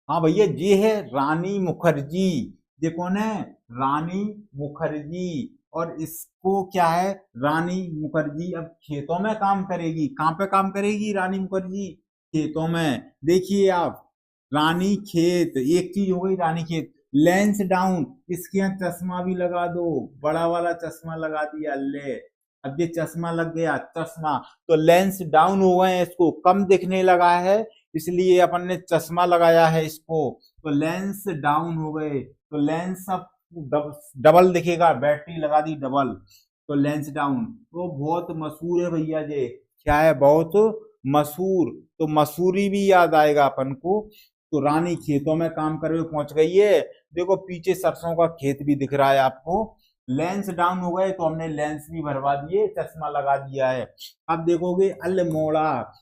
हाँ भैया, ये है रानी मुखर्जी। ये कौन है? रानी मुखर्जी। और इसको क्या है, रानी मुखर्जी अब खेतों में काम करेगी। कहाँ पे काम करेगी रानी मुखर्जी? खेतों में। देखिए आप, रानी खेत, एक चीज हो गई रानी खेत। लेंस डाउन, इसके यहाँ चश्मा भी लगा दो, बड़ा वाला चश्मा लगा दिया ले। अब ये चश्मा लग गया, चश्मा तो लेंस डाउन हो गए हैं, इसको कम दिखने लगा है, इसलिए अपन ने चश्मा लगाया है इसको। तो लेंस डाउन हो गए, तो लेंस अब डबल दिखेगा, बैटरी लगा दी डबल, तो लेंस डाउन। तो बहुत मशहूर है भैया ये। क्या है? बहुत मशहूर। तो मसूरी भी याद आएगा अपन को। तो रानी खेतों में काम कर हुए पहुंच गई है। देखो पीछे सरसों का खेत भी दिख रहा है आपको। लेंस डाउन हो गए तो हमने लेंस भी भरवा दिए, चश्मा लगा दिया है। अब देखोगे अल्मोड़ा,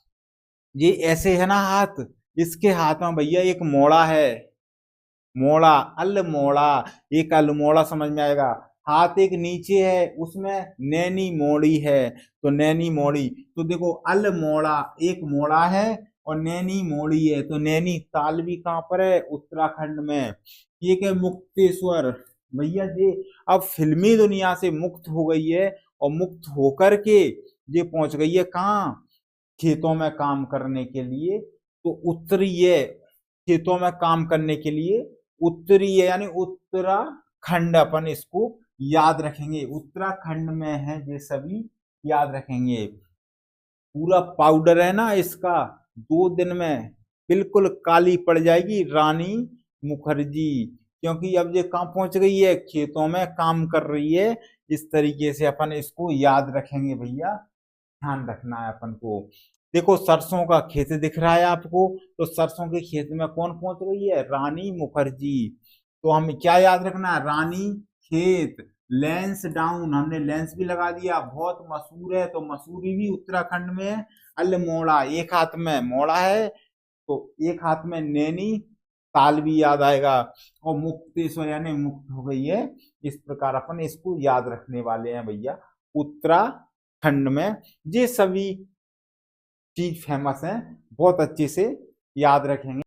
ये ऐसे है ना हाथ, इसके हाथ में भैया एक मोड़ा है। मोड़ा, अल्मोड़ा। एक अल्मोड़ा समझ में आएगा। हाथ एक नीचे है, उसमें नैनी मोड़ी है, तो नैनी मोड़ी। तो देखो अल्मोड़ा, एक मोड़ा है और नैनी मोड़ी है। तो नैनी ताल भी कहाँ पर है? उत्तराखंड में। एक है मुक्तेश्वर। भैया ये अब फिल्मी दुनिया से मुक्त हो गई है, और मुक्त होकर के ये पहुंच गई है कहाँ? खेतों में काम करने के लिए। तो उत्तरी है, खेतों में काम करने के लिए उत्तरी है, यानी उत्तराखंड अपन इसको याद रखेंगे। उत्तराखंड में है ये सभी, याद रखेंगे। पूरा पाउडर है ना इसका, 2 दिन में बिल्कुल काली पड़ जाएगी रानी मुखर्जी। क्योंकि अब ये कहाँ पहुंच गई है? खेतों में काम कर रही है। इस तरीके से अपन इसको याद रखेंगे भैया, ध्यान रखना है अपन को। देखो सरसों का खेत दिख रहा है आपको, तो सरसों के खेत में कौन पहुंच रही है? रानी मुखर्जी। तो हमें क्या याद रखना है? रानी खेत। लेंस डाउन, हमने लेंस भी लगा दिया, बहुत मशहूर है। तो मसूरी भी उत्तराखंड में है। अल्मोड़ा, एक हाथ में मोड़ा है, तो एक हाथ में नैनी ताल भी याद आएगा। और मुक्तेश्वर यानी मुक्त हो गई है। इस प्रकार अपन इसको याद रखने वाले हैं भैया, उत्तराखंड में। ये सभी चीज फेमस हैं, बहुत अच्छे से याद रखेंगे।